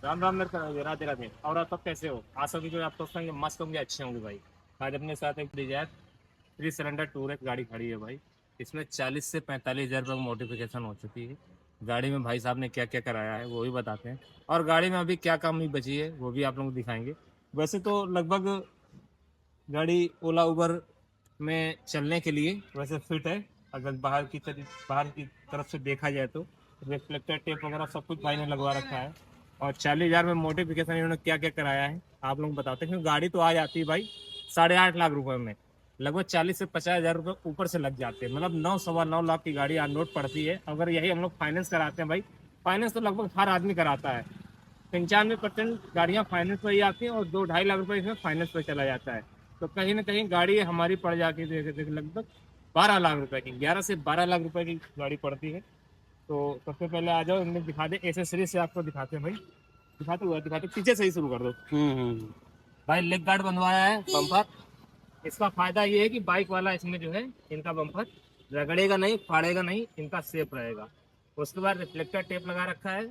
राम राम मेरे राधे राधे। और आप सब कैसे हो? आशा की जो आप दोस्त होंगे मस्त होंगे, अच्छे होंगे भाई। आज अपने साथ एक डिजायर 3 सिलेंडर टूर एक गाड़ी खड़ी है भाई। इसमें 40 से 45 हज़ार रुपये की मॉडिफिकेशन हो चुकी है। गाड़ी में भाई साहब ने क्या क्या कराया है वो भी बताते हैं, और गाड़ी में अभी क्या कमी बची है वो भी आप लोगों को दिखाएंगे। वैसे तो लगभग गाड़ी ओला उबर में चलने के लिए वैसे फिट है। अगर बाहर की तरफ से देखा जाए तो रिफ्लेक्टर टेप वगैरह सब कुछ भाई ने लगवा रखा है। और 40 हज़ार में मॉडिफिकेशन इन्होंने क्या क्या कराया है आप लोग बताते हैं, क्योंकि गाड़ी तो आ जाती है भाई 8.5 लाख रुपए में। लगभग 40 से 50 हज़ार रुपये ऊपर से लग जाते हैं, मतलब 9 सवा 9 लाख की गाड़ी ऑन रोड पड़ती है। अगर यही हम लोग फाइनेंस कराते हैं भाई, फाइनेंस तो लगभग हर आदमी कराता है। 95% गाड़ियाँ फाइनेंस पर ही आती हैं और 2-2.5 लाख रुपए इसमें फाइनेंस पर चला जाता है। तो कहीं ना कहीं गाड़ी हमारी पड़ जाती है लगभग 12 लाख रुपए की, 11 से 12 लाख रुपए की गाड़ी पड़ती है। तो सबसे पहले आ जाओ इनमें दिखा दे, एसेसरीज से आपको दिखाते हैं भाई। दिखाते पीछे से ही शुरू कर दो। भाई लेग गार्ड बनवाया है, बम्पर। इसका फायदा ये है कि बाइक वाला इसमें जो है इनका बम्पर रगड़ेगा नहीं, फाड़ेगा नहीं, इनका सेफ रहेगा। उसके बाद रिफ्लेक्टर टेप लगा रखा है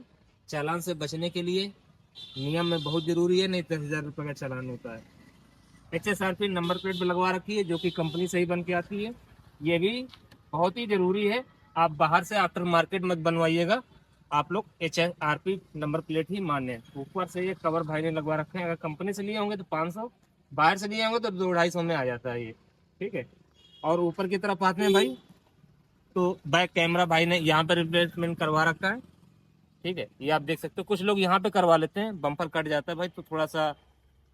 चालान से बचने के लिए। नियम में बहुत जरूरी है, नहीं 10,000 रुपये का चालान होता है। HSRP नंबर प्लेट भी लगवा रखी है जो कि कंपनी से ही बन के आती है। ये भी बहुत ही जरूरी है। आप बाहर से आफ्टर मार्केट मत बनवाइएगा, आप लोग HSRP नंबर प्लेट ही मान्य है। ऊपर से ये कवर भाई ने लगवा रखे हैं, अगर कंपनी से लिए होंगे तो 500, बाहर से लिए होंगे तो 200-250 में आ जाता है ये। ठीक है। और ऊपर की तरफ आते हैं भाई, तो बैक कैमरा भाई ने यहाँ पे रिप्लेसमेंट करवा रखा है। ठीक है, ये आप देख सकते हो। कुछ लोग यहाँ पे करवा लेते हैं, बम्पर कट जाता है भाई तो थोड़ा सा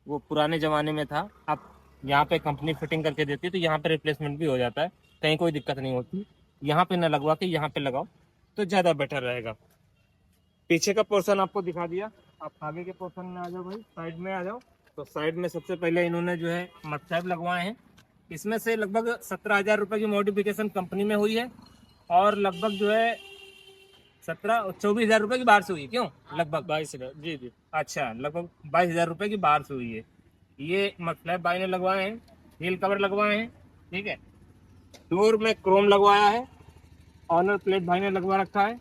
वो पुराने जमाने में था। अब यहाँ पे कंपनी फिटिंग करके देती है तो यहाँ पे रिप्लेसमेंट भी हो जाता है, कहीं कोई दिक्कत नहीं होती। यहाँ पे न लगवा के यहाँ पे लगाओ तो ज़्यादा बेटर रहेगा। पीछे का पोर्शन आपको दिखा दिया, आप आगे के पोर्शन में आ जाओ भाई, साइड में आ जाओ। तो साइड में सबसे पहले इन्होंने जो है मटसैब लगवाए हैं। इसमें से लगभग 17,000 रुपये की मॉडिफिकेशन कंपनी में हुई है, और लगभग जो है 17-24 हज़ार रुपये की बाहर से हुई है। क्यों? लगभग 22 हज़ार। जी जी। अच्छा, लगभग 22,000 रुपये की बाहर से हुई है। ये मतलब भाई ने लगवाए हैं, व्हील कवर लगवाए हैं। ठीक है। डोर में क्रोम लगवाया है, ऑनर प्लेट भाई ने लगवा रखा है।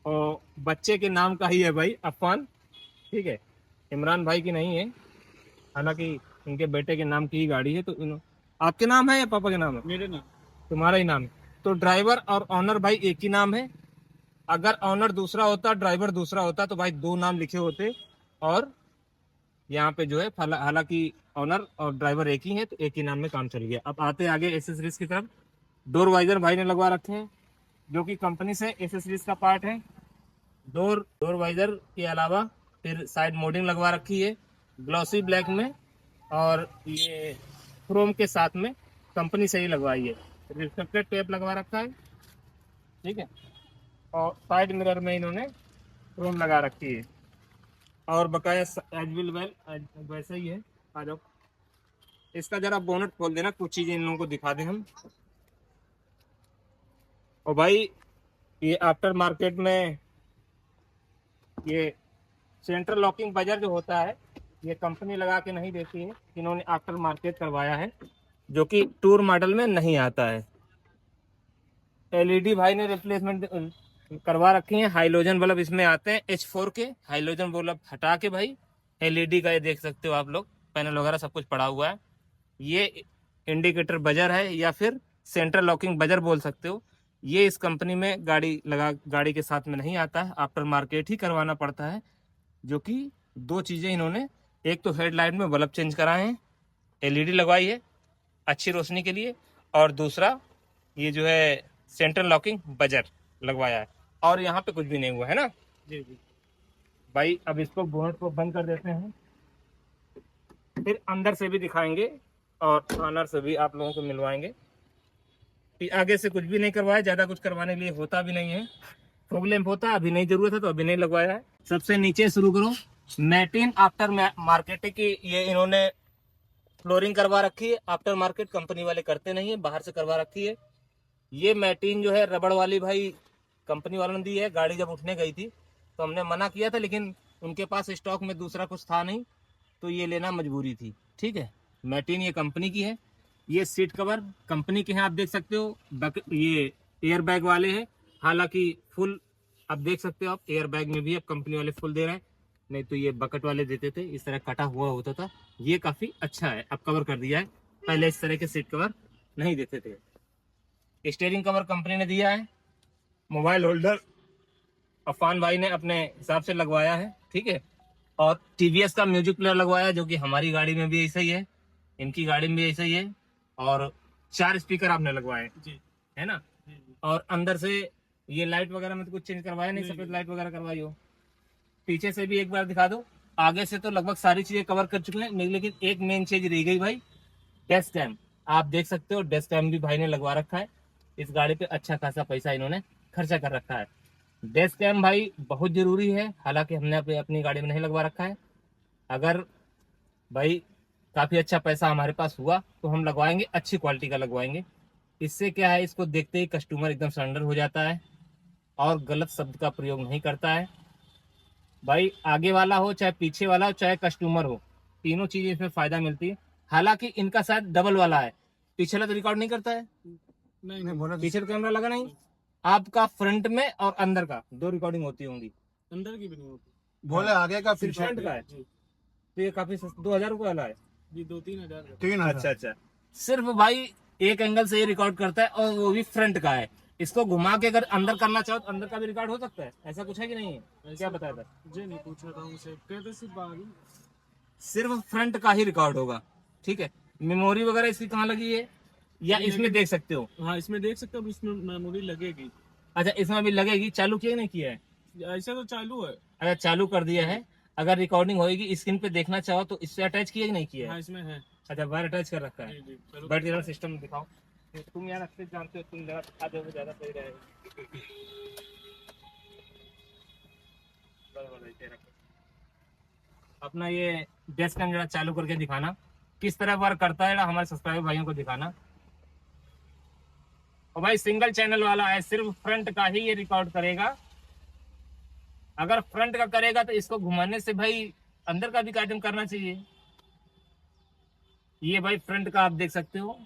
और बच्चे के नाम का ही है भाई, अफान। ठीक है, इमरान भाई की नहीं है, हालांकि इनके बेटे के नाम की ही गाड़ी है। तो आपके नाम है या पापा के नाम है? मेरे नाम। तुम्हारा ही नाम है। तो ड्राइवर और ऑनर भाई एक ही नाम है। अगर ऑनर दूसरा होता, ड्राइवर दूसरा होता तो भाई दो नाम लिखे होते। और यहाँ पे जो है हालांकि ऑनर और ड्राइवर एक ही है तो एक ही नाम में काम चल गया। अब आते आगे एसेसरीज की तरफ। डोर वाइजर भाई ने लगवा रखे हैं जो कि कंपनी से एसेसरीज का पार्ट है। डोर वाइजर के अलावा फिर साइड मोडिंग लगवा रखी है ग्लॉसी ब्लैक में, और ये क्रोम के साथ में कंपनी से ही लगवाई है। रिफ्लेक्टर टेप लगवा रखा है। ठीक है। और साइड मिरर में इन्होंने क्रोम लगा रखी है। और बकाया एज विल वेल वैसे ही है। आ जाओ, इसका जरा बोनट खोल देना, कुछ चीजें इन लोगों को दिखा दें हम। और भाई ये आफ्टर मार्केट में ये सेंट्रल लॉकिंग बजर जो होता है, ये कंपनी लगा के नहीं देती है, इन्होंने आफ्टर मार्केट करवाया है जो कि टूर मॉडल में नहीं आता है। LED भाई ने रिप्लेसमेंट करवा रखी है। हाइलोजन बल्ब इसमें आते हैं H4 के। हाइलोजन बल्ब हटा के भाई LED का ये देख सकते हो आप लोग, पैनल वगैरह सब कुछ पड़ा हुआ है। ये इंडिकेटर बजर है या फिर सेंट्रल लॉकिंग बजर बोल सकते हो। ये इस कंपनी में गाड़ी के साथ में नहीं आता है, आफ्टर मार्केट ही करवाना पड़ता है। जो कि दो चीज़ें इन्होंने, एक तो हेडलाइट में बल्ब चेंज कराए हैं, LED लगवाई है अच्छी रोशनी के लिए, और दूसरा ये जो है सेंट्रल लॉकिंग बजर लगवाया है। और यहाँ पे कुछ भी नहीं हुआ है ना। जी जी भाई। अब इसको बोनट को बंद कर देते हैं, फिर अंदर से भी दिखाएंगे और ऑनर से भी आप लोगों को मिलवाएंगे। आगे से कुछ भी नहीं करवाया, ज्यादा कुछ करवाने के लिए होता भी नहीं है। प्रॉब्लम होता है, अभी नहीं जरूरत है तो अभी नहीं लगवाया है। सबसे नीचे शुरू करो। मैटिन आफ्टर मार्केट की ये इन्होंने फ्लोरिंग करवा रखी है। आफ्टर मार्केट कंपनी वाले करते नहीं है, बाहर से करवा रखी है। ये मैटिन जो है रबड़ वाली भाई कंपनी वालों ने दी है। गाड़ी जब उठने गई थी तो हमने मना किया था, लेकिन उनके पास स्टॉक में दूसरा कुछ था नहीं तो ये लेना मजबूरी थी। ठीक है। मैटिन ये कंपनी की है। ये सीट कवर कंपनी के हैं, आप देख सकते हो। ये एयर बैग वाले हैं, हालांकि फुल आप देख सकते हो। आप एयर बैग में भी अब कंपनी वाले फुल दे रहे हैं। नहीं तो ये बकेट वाले देते थे, इस तरह कटा हुआ होता था। ये काफी अच्छा है, अब कवर कर दिया है, पहले इस तरह के सीट कवर नहीं देते थे। स्टीयरिंग कवर कंपनी ने दिया है। मोबाइल होल्डर अफान भाई ने अपने हिसाब से लगवाया है, ठीक है। और टीवीएस का म्यूजिक प्लेयर लगवाया है, जो कि हमारी गाड़ी में भी ऐसा ही है, इनकी गाड़ी में भी ऐसा ही है। और 4 स्पीकर आपने लगवाए जी, है ना। और अंदर से ये लाइट वगैरह में तो कुछ चेंज करवाया नहीं, सफेद लाइट वगैरह करवाई हो। पीछे से भी एक बार दिखा दो। आगे से तो लगभग सारी चीजें कवर कर चुके हैं, लेकिन एक मेन चीज रह गई भाई, डेस्क कैम। आप देख सकते हो डेस्क कैम भी भाई ने लगवा रखा है। इस गाड़ी पे अच्छा खासा पैसा इन्होंने खर्चा कर रखा है। डेस्क कैम भाई बहुत जरूरी है, हालांकि हमने अपनी गाड़ी में नहीं लगवा रखा है। अगर भाई काफी अच्छा पैसा हमारे पास हुआ तो हम लगवाएंगे, अच्छी क्वालिटी का लगवाएंगे। इससे क्या है, इसको देखते ही कस्टमर एकदम सरेंडर हो जाता है और गलत शब्द का प्रयोग नहीं करता है। भाई आगे वाला हो चाहे पीछे वाला हो चाहे कस्टमर हो, तीनों चीजें इसमें फायदा मिलती है। हालांकि इनका शायद डबल वाला है, पीछे वाला तो रिकॉर्ड नहीं करता है। नहीं बोला, पीछे तो कैमरा लगा नहीं। आपका फ्रंट में और अंदर का 2 रिकॉर्डिंग होती होंगी। अंदर की भी नहीं होती, बोले आगे का फिर फ्रंट का है। तो ये काफी 2000 रुपये वाला है जी, 2-3 हज़ार। अच्छा, सिर्फ भाई एक एंगल से ये रिकॉर्ड करता है और वो भी फ्रंट का है। इसको घुमा के अगर अंदर करना चाहो तो अंदर का भी रिकॉर्ड हो सकता है, ऐसा कुछ है कि नहीं है? क्या बताया था जी, नहीं पूछ रहा हूँ, सिर्फ फ्रंट का ही रिकॉर्ड होगा, ठीक है। मेमोरी वगैरह इसकी कहाँ लगी है या इसमें देख सकते हो? हाँ इसमें देख सकते हो, इसमें मेमोरी लगेगी। अच्छा इसमें भी लगेगी, चालू किया नहीं किया है? ऐसा तो चालू है। अच्छा चालू कर दिया है। अगर रिकॉर्डिंग होगी स्क्रीन पे देखना चाहो तो इससे अटैच किया कि नहीं किया है? हाँ इसमें है। अच्छा वायर अटैच कर रखा है। बैटरी वाला सिस्टम दिखाओ। तुम यार अच्छे जानते हो, तुम ज्यादा सही रहेगा। अपना ये डेस्क कैम जरा चालू करके दिखाना, किस तरह वर्क करता है, हमारे सब्सक्राइबर भाइयों को दिखाना। और भाई सिंगल चैनल वाला है, सिर्फ फ्रंट का ही ये रिकॉर्ड करेगा। अगर फ्रंट का करेगा तो इसको घुमाने से भाई अंदर का भी कार्यक्रम करना चाहिए। ये भाई फ्रंट का आप देख सकते हो,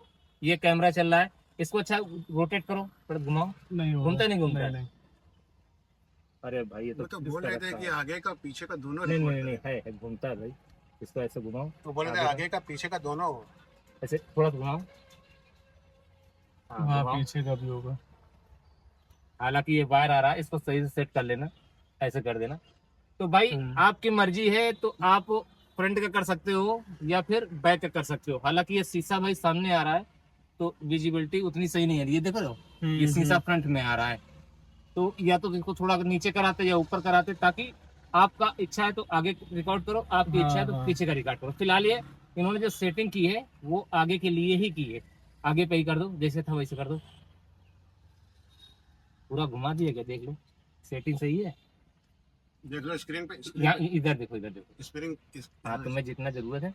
ये कैमरा चल रहा है। इसको अच्छा रोटेट करो, थोड़ा घुमाओ। नहीं घूमता नहीं घूमता नहीं। अरे भाई ये तो बोल रहे थे कि आगे का पीछे का दोनों। नहीं है घूमता है भाई। इसको ऐसे घुमाओ तो बोल रहे थे आगे का पीछे का दोनों हो। ऐसे थोड़ा घुमाओ। हाँ पीछे का भी होगा। हालांकि ये वायर आ रहा है, इसको सही से सेट कर लेना, ऐसे कर देना। तो भाई आपकी मर्जी है, तो आप फ्रंट का कर सकते हो या फिर बैक का कर सकते हो। हालांकि ये शीशा भाई सामने आ रहा है तो विजिबिलिटी उतनी सही नहीं है। ये देखो ये शीशा फ्रंट में आ रहा है, तो या तो इसको थोड़ा नीचे कराते या ऊपर कराते, ताकि आपका इच्छा है तो आगे रिकॉर्ड करो, आपकी इच्छा है तो पीछे का रिकॉर्ड करो। फिलहाल ये इन्होंने जो सेटिंग की है वो आगे के लिए ही की है। आगे पे ही कर दो, जैसे था वैसे कर दो। पूरा घुमा दिया क्या, देख लो सेटिंग सही है। देख लो स्क्रीन पे, इधर देखो, इधर देखो स्क्रीन। हाँ तुम्हें जितना जरूरत है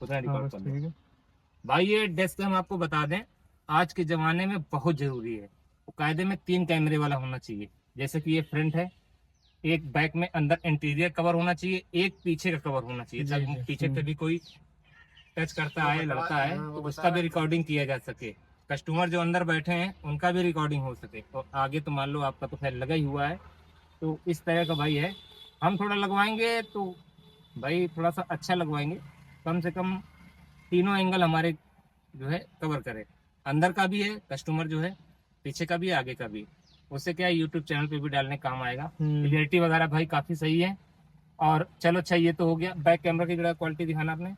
उतना रिकॉर्ड कर लो भाई। ये डेस्क हम आपको बता दें, आज के जमाने में बहुत जरूरी है। वो कायदे में 3 कैमरे वाला होना चाहिए। जैसे कि ये फ्रंट है, एक बैक में अंदर इंटीरियर कवर होना चाहिए, एक पीछे का कवर होना चाहिए, ताकि पीछे कभी कोई टच करता है लड़ता है तो उसका भी रिकॉर्डिंग किया जा सके। कस्टमर जो अंदर बैठे हैं उनका भी रिकॉर्डिंग हो सके। तो आगे तो मान लो आपका तो खैर लगा ही हुआ है, तो इस तरह का भाई है। हम थोड़ा लगवाएंगे तो भाई थोड़ा सा अच्छा लगवाएंगे, कम से कम तीनों एंगल हमारे जो है कवर करे। अंदर का भी है कस्टमर जो है, पीछे का भी है, आगे का भी। उससे क्या है यूट्यूब चैनल पे भी डालने काम आएगा। क्लियरिटी वगैरह भाई काफ़ी सही है। और चलो अच्छा ये तो हो गया। बैक कैमरा की जरा क्वालिटी दिखाना आपने।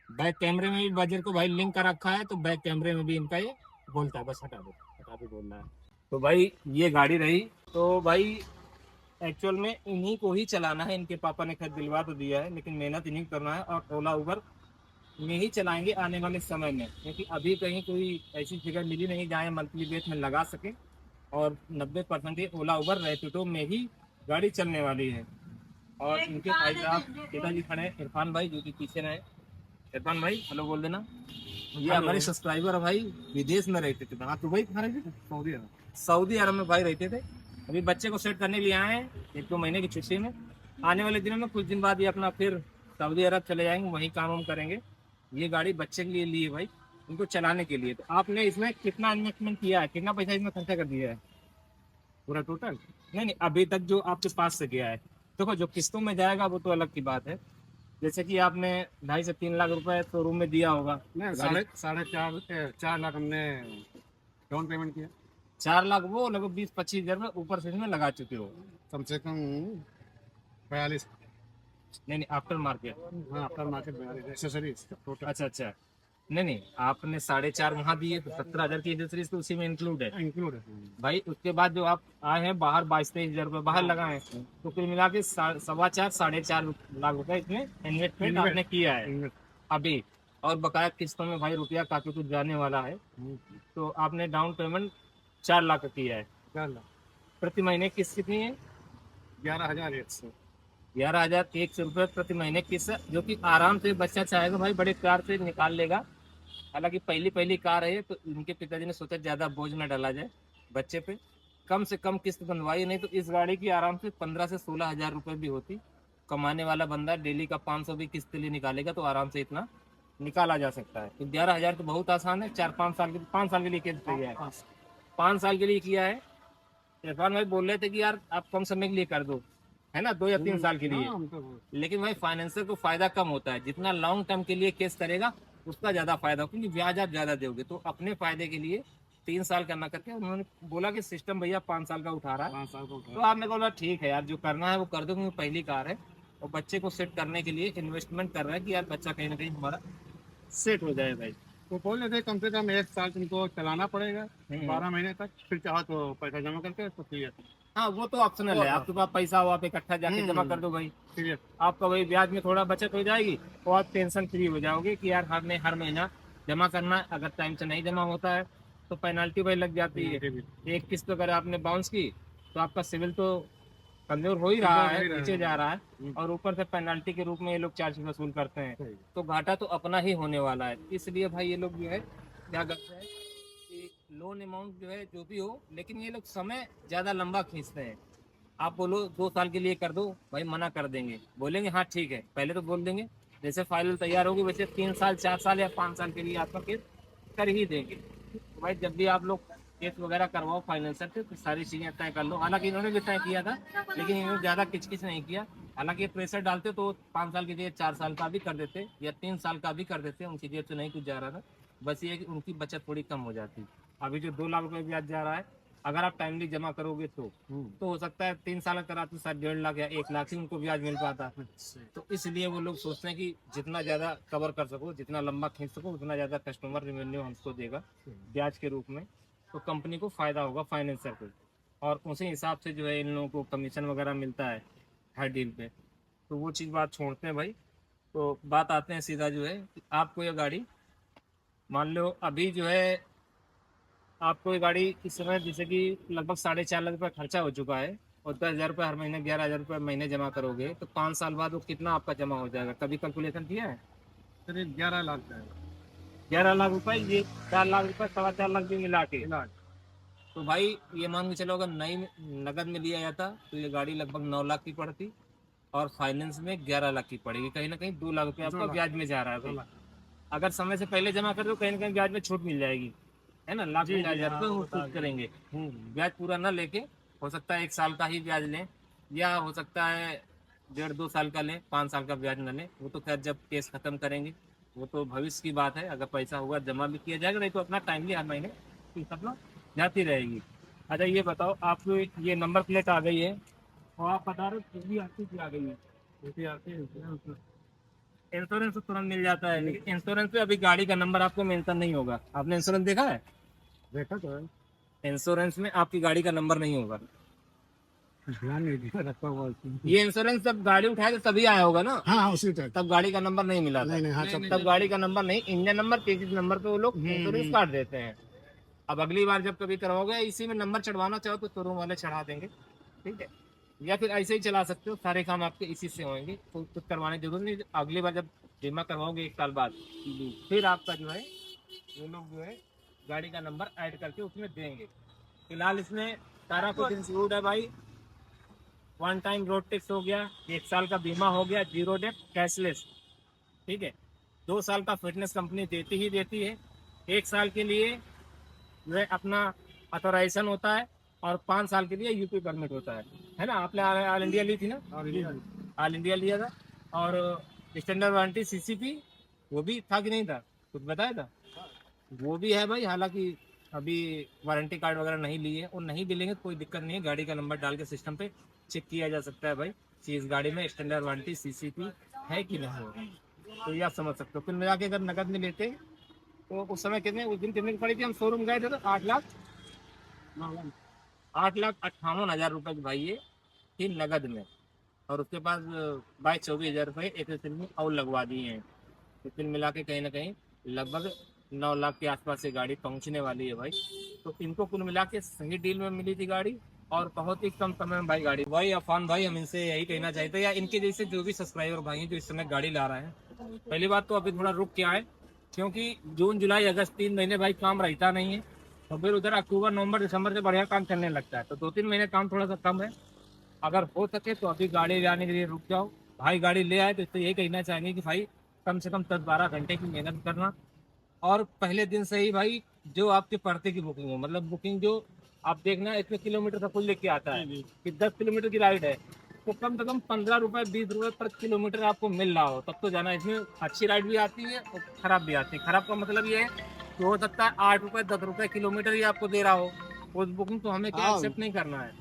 बैक कैमरे में भी बजर को भाई लिंक कर रखा है, तो बैक कैमरे में भी इनका ये बोलता है। बस हटा भी बोल रहा है। तो भाई ये गाड़ी रही, तो भाई एक्चुअल में इन्हीं को ही चलाना है। इनके पापा ने खैर दिलवा तो दिया है, लेकिन मेहनत इन्हीं करना है। और ओला उबर में ही चलाएंगे आने वाले समय में, क्योंकि अभी कहीं कोई ऐसी जगह मिली नहीं जहाँ मंथली बेस में लगा सके। और 90% ओला उबर रैपिडो में ही गाड़ी चलने वाली है। और इनके भाई साहब पिताजी खड़े हैं, इरफान भाई, जो कि पीछे रहे। इरफान भाई हेलो बोल देना। ये हमारे सब्सक्राइबर है भाई, विदेश में रहते थे। हाँ दुबई कहाँ रहते थे? सऊदी अरब में भाई रहते थे। अभी बच्चे को सेट करने लिए आए हैं 1-2 महीने की छुट्टी में। आने वाले दिनों में कुछ दिन बाद ये अपना फिर सऊदी अरब चले जाएंगे, वहीं काम हम करेंगे। ये गाड़ी बच्चे के लिए ली है भाई, उनको चलाने के लिए। तो आपने इसमें कितना इन्वेस्टमेंट किया है, कितना पैसा इसमें खर्चा कर दिया है पूरा टोटल? नहीं नहीं, अभी तक जो आपके पास से गया है। देखो जो किस्तों में जाएगा वो तो अलग की बात है। जैसे कि आपने 2.5 से 3 लाख रुपए तो रूम में दिया होगा। नहीं, गाड़ी साढ़े 4 लाख हमने डाउन पेमेंट किया। 4 लाख वो लगभग 20-25 हजार में ऊपर से इसमें लगा चुके हो। कम से कम 42। नहीं नहीं, आफ्टर मार्केट। हाँ, आफ्टर मार्केट 42 एक्सेसरीज टोटल अच्छा अच्छा। नहीं नहीं, आपने 4.5 वहाँ दिए तो 17 हजार की एसेसरीज तो उसी में इंक्लूड है इंक्लूड है। भाई। उसके बाद जो आप आए हैं बाहर 22-23 हजार रुपये बाहर लगाए हैं, तो कुल मिला के 4.25 4.5 लाख रुपए इसमें इन्वेस्टमेंट आपने किया है अभी। और बकाया किस्तों में भाई रुपया काफी कुछ जाने वाला है। तो आपने डाउन पेमेंट 4 लाख का किया है। 4 लाख। प्रति महीने किस्त कितनी है? 11,100। 11,100 रुपये प्रति महीने किस्त, जो कि आराम से बच्चा चाहेगा भाई बड़े प्यार से निकाल लेगा। हालांकि पहली पहली कार है तो इनके पिताजी ने सोचा ज्यादा बोझ न डाला जाए बच्चे पे, कम से कम किस्त बनवाई। नहीं तो इस गाड़ी की आराम से 15 से 16 हजार रुपये भी होती। कमाने वाला बंदा डेली का 500 भी किस्त लिए निकालेगा तो आराम से इतना निकाला जा सकता है। तो 11 हजार तो बहुत आसान है। 4-5 साल के 5 साल के लिए किस्त किया है, 5 साल के लिए किया है। इरफान भाई बोल रहे थे कि यार आप कम समय के लिए कर दो, है ना, 2 या 3 साल के लिए। लेकिन भाई फाइनेंसर को फायदा कम होता है, जितना लॉन्ग टर्म के लिए केस करेगा उसका ज्यादा फायदा होगा, क्योंकि ब्याज आप ज्यादा दोगे। तो अपने फायदे के लिए 3 साल करना करके उन्होंने बोला कि सिस्टम भैया 5 साल का उठा रहा है। 5 साल को तो आपने बोला ठीक है यार, जो करना है वो कर दो, क्योंकि पहली कार है और बच्चे को सेट करने के लिए इन्वेस्टमेंट कर रहा है कि यार बच्चा कहीं ना कहीं हमारा सेट हो जाए भाई। तो बोल रहे थे कम से कम 1 साल तुमको चलाना पड़ेगा, 12 महीने तक, फिर चाहो तो पैसा जमा करके तो क्लियर। हाँ वो तो ऑप्शनल है, आपके पास पैसा हो आप इकट्ठा जाके जमा कर दो भाई, क्लियर। आपका वही ब्याज में थोड़ा बचत हो जाएगी और आप टेंशन फ्री हो जाओगे कि यार हमने हर महीना जमा करना है। अगर टाइम से नहीं जमा होता है तो पेनल्टी भाई लग जाती है। एक किस्त अगर आपने बाउंस की तो आपका सिविल तो कमजोर हो ही रहा है, नीचे जा रहा है, और ऊपर से पेनल्टी के रूप में ये लोग चार्ज वसूल करते हैं। तो घाटा तो अपना ही होने वाला है। इसलिए भाई ये लोग जो है क्या करते हैं कि लोन अमाउंट जो है जो भी हो, लेकिन ये लोग समय ज्यादा लंबा खींचते हैं। आप बोलो 2 साल के लिए कर दो, भाई मना कर देंगे, बोलेंगे हाँ ठीक है, पहले तो बोल देंगे जैसे फाइल तैयार होगी वैसे 3 साल 4 साल या 5 साल के लिए आपका केस कर ही देंगे। तो भाई जब भी आप लोग केस वगैरह करवाओ फाइनेंसर से तो सारी चीजें तय कर लो। हालांकि इन्होंने भी तय किया था, लेकिन इन्होंने ज्यादा किचकिच नहीं किया। हालांकि ये प्रेशर डालते तो 5 साल की जगह 4 साल का भी कर देते या 3 साल का भी कर देते, उनकी जेब से नहीं कुछ जा रहा था। बस ये है कि उनकी बचत थोड़ी कम हो जाती। अभी जो 2 लाख रुपए ब्याज जा रहा है, अगर आप टाइमली जमा करोगे तो हो सकता है 3 साल कराते शायद 1.5 लाख या 1 लाख ही उनको ब्याज मिल पाता। तो इसलिए वो लोग सोचते हैं कि जितना ज्यादा कवर कर सको, जितना लंबा खींच सको, उतना ज्यादा कस्टमर रेवेन्यू हमको देगा ब्याज के रूप में। तो कंपनी को फायदा होगा फाइनेंसर को, और उसी हिसाब से जो है इन लोगों को कमीशन वगैरह मिलता है हर डील पे। तो वो चीज़ बात छोड़ते हैं भाई। तो बात आते हैं सीधा जो है कि आपको ये गाड़ी मान लो अभी जो है आपको ये गाड़ी इस समय जैसे कि लगभग 4.5 लाख रुपये खर्चा हो चुका है और 10 हजार रुपये हर महीने 11 हजार रुपये महीने जमा करोगे तो 5 साल बाद वो कितना आपका जमा हो जाएगा? कभी कैलकुलेशन किया है? करीब 11 लाख का 11 लाख रुपए, ये 4 लाख रुपए 4.25 लाख भी मिला के। इलाज। तो भाई ये मान के चलो अगर नई नगद में लिया जाता तो ये गाड़ी लगभग 9 लाख की पड़ती और फाइनेंस में 11 लाख की पड़ेगी। कहीं ना कहीं 2 लाख रुपये आपका ब्याज में जा रहा है भाई। अगर समय से पहले जमा कर दो कहीं ना कहीं ब्याज में छूट मिल जाएगी, है ना, लाख में 4 हजार रुपये वो छूट करेंगे। ब्याज पूरा ना लेके हो सकता है 1 साल का ही ब्याज लें, या हो सकता है 1.5-2 साल का लें, 5 साल का ब्याज न लें। वो तो खैर जब केस खत्म करेंगे वो तो भविष्य की बात है। अगर पैसा हुआ जमा भी किया जाएगा, नहीं तो अपना टाइमली हर महीने फीस अपना जाती रहेगी। अच्छा ये बताओ, आपको ये नंबर प्लेट आ गई है और आप बता रहे हो भी आरसी आ गई है, इंश्योरेंस तो तुरंत मिल जाता है, लेकिन इंश्योरेंस पे अभी गाड़ी का नंबर आपको मेंशन नहीं होगा। आपने इंश्योरेंस देखा है? देखा तो है, इंश्योरेंस में आपकी गाड़ी का नंबर नहीं होगा। ध्यान नहीं दिया, रखा हुआ है। ये इंश्योरेंस जब गाड़ी उठाए तो तभी आया होगा ना, हाँ उसी टाइप। तब गाड़ी का नंबर नहीं मिला था। नहीं, हाँ, तब गाड़ी का नंबर नहीं, इंजन नंबर चेसिस नंबर पे वो लोग इंश्योरेंस काट देते हैं। अब अगली बार जब कभी करवाओगे इसी में नंबर चढ़वाना चाहो तो शोरूम वाले चढ़ा देंगे, ठीक है, या फिर ऐसे ही चला सकते हो। सारे काम आपके इसी से होंगे, तो कुछ करवाने की जरूरत नहीं। अगली बार जब बीमा करवाओगे 1 साल बाद फिर आपका जो है वो लोग जो है गाड़ी का नंबर ऐड करके उसमें देंगे। फिलहाल इसमें सारा कुछ इंक्लूड है भाई। 1 टाइम रोड टैक्स हो गया, 1 साल का बीमा हो गया, 0 डेट कैशलेस, ठीक है, 2 साल का फिटनेस कंपनी देती ही देती है, 1 साल के लिए जो है अपना ऑथोराइजेशन होता है और 5 साल के लिए यूपी परमिट होता है ना। आपने ऑल इंडिया ली थी ना? ऑल इंडिया लिया था। और स्टैंडर्ड वारंटी सीसीपी वो भी था कि नहीं था, कुछ बताया था? वो भी है भाई, हालांकि अभी वारंटी कार्ड वगैरह नहीं लिए और नहीं भी लेंगे तो कोई दिक्कत नहीं है, गाड़ी का नंबर डाल के सिस्टम पे चेक किया जा सकता है भाई कि इस गाड़ी में स्टैंडर्ड वारंटी सीसीपी है कि नहीं। तो ये आप समझ सकते हो। फिर मिला के अगर नकद में लेते तो उस समय कितने, उस दिन कितने की पड़ी थी? हम शोरूम गए थे तो 8,58,000 रुपए की भाई ये थी नगद में। और उसके पास 22-24 हज़ार रुपये एक दिन में और लगवा दिए हैं। तो फिर मिला के कहीं ना कहीं लगभग 9 लाख के आसपास ये गाड़ी पहुंचने वाली है भाई। तो इनको कुल मिला के सही डील में मिली थी गाड़ी और बहुत ही कम समय में भाई गाड़ी। भाई अफान भाई, हम इनसे यही कहना चाहते हैं या इनके जैसे जो भी सब्सक्राइबर भाई हैं जो इस समय गाड़ी ला रहे हैं, पहली बात तो अभी थोड़ा रुक के आए, क्योंकि जून जुलाई अगस्त 3 महीने भाई काम रहता नहीं है। तो फिर उधर अक्टूबर नवंबर दिसंबर से बढ़िया काम चलने लगता है, तो 2-3 महीने काम थोड़ा सा कम है। अगर हो सके तो अभी गाड़ी लाने के लिए रुक जाओ भाई। गाड़ी ले आए तो इससे यही कहना चाहेंगे कि भाई कम से कम 10-12 घंटे की मेहनत करना और पहले दिन से ही भाई जो आपके पड़ते की बुकिंग हो, मतलब बुकिंग जो आप देखना इसमें किलोमीटर का कुल लेके आता है कि 10 किलोमीटर की राइड है तो कम से कम 15 रुपए 20 रुपए पर किलोमीटर आपको मिल रहा हो तब तो जाना। इसमें अच्छी राइड भी आती है और खराब भी आती है। खराब का मतलब ये है कि हो सकता है 8 रुपए 10 रुपए किलोमीटर ही आपको दे रहा हो, उस बुकिंग तो हमें क्या एक्सेप्ट नहीं करना है।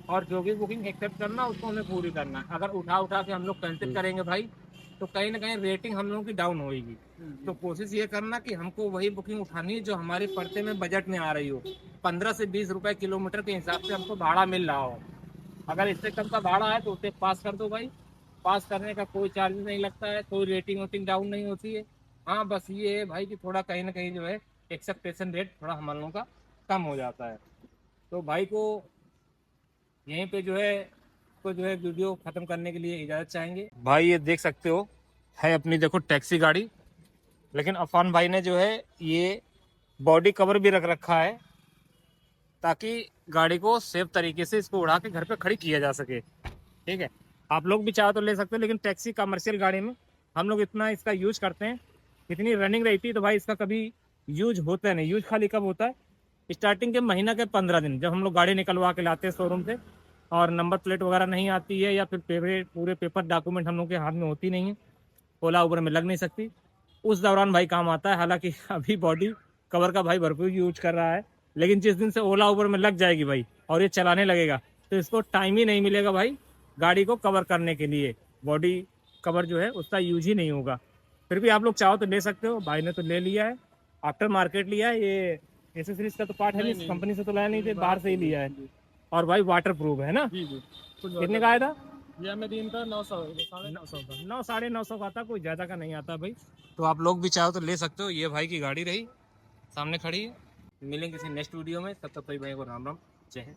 और जो भी बुकिंग एक्सेप्ट करना उसको हमें पूरी करना है। अगर उठा उठा के हम लोग कैंसिल करेंगे भाई तो कहीं ना कहीं रेटिंग हम लोगों की डाउन होगी। तो कोशिश ये करना कि हमको वही बुकिंग उठानी है जो हमारे पड़ते में बजट में आ रही हो। 15 से 20 रुपए किलोमीटर के हिसाब से हमको भाड़ा मिल रहा हो। अगर इससे कम का भाड़ा है तो उसे पास कर दो भाई। पास करने का कोई चार्ज नहीं लगता है, कोई रेटिंग वोटिंग डाउन नहीं होती है। हाँ बस ये है भाई कि थोड़ा कहीं ना कहीं जो है एक्सेप्टेशन रेट थोड़ा हम लोगों का कम हो जाता है। तो भाई को यहीं पे जो है को जो है वीडियो खत्म करने के लिए इजाज़त चाहेंगे। भाई ये देख सकते हो है अपनी देखो टैक्सी गाड़ी, लेकिन अफान भाई ने जो है ये बॉडी कवर भी रख रखा है ताकि गाड़ी को सेफ तरीके से इसको उड़ा के घर पे खड़ी किया जा सके। ठीक है, आप लोग भी चाहो तो ले सकते हो, लेकिन टैक्सी कमर्शियल गाड़ी में हम लोग इतना इसका यूज करते हैं, इतनी रनिंग रहती है तो भाई इसका कभी यूज होता नहीं। यूज खाली कब होता है? स्टार्टिंग के महीना के 15 दिन जब हम लोग गाड़ी निकलवा के लाते हैं शोरूम से और नंबर प्लेट वगैरह नहीं आती है या फिर पूरे पेपर डॉक्यूमेंट हम लोग के हाथ में होती नहीं है, ओला उबर में लग नहीं सकती, उस दौरान भाई काम आता है। हालांकि अभी बॉडी कवर का भाई भरपूर यूज कर रहा है, लेकिन जिस दिन से ओला उबर में लग जाएगी भाई और ये चलाने लगेगा तो इसको टाइम ही नहीं मिलेगा भाई गाड़ी को कवर करने के लिए। बॉडी कवर जो है उसका यूज ही नहीं होगा। फिर भी आप लोग चाहो तो ले सकते हो। भाई ने तो ले लिया है, आफ्टर मार्केट लिया है। ये एसेसरीज का तो पार्ट है नहीं, कंपनी से तो लाया नहीं थे, बाहर से ही लिया है। और भाई वाटर प्रूफ है ना? कितने का आया था? ये हमें दिन का 900 900 का आता, कोई ज़्यादा का नहीं आता भाई। तो आप लोग भी चाहो तो ले सकते हो। ये भाई की गाड़ी रही, सामने खड़ी है। मिलेंगे किसी नेक्स्ट वीडियो में, तब तक भाई को राम राम, जय हिंद।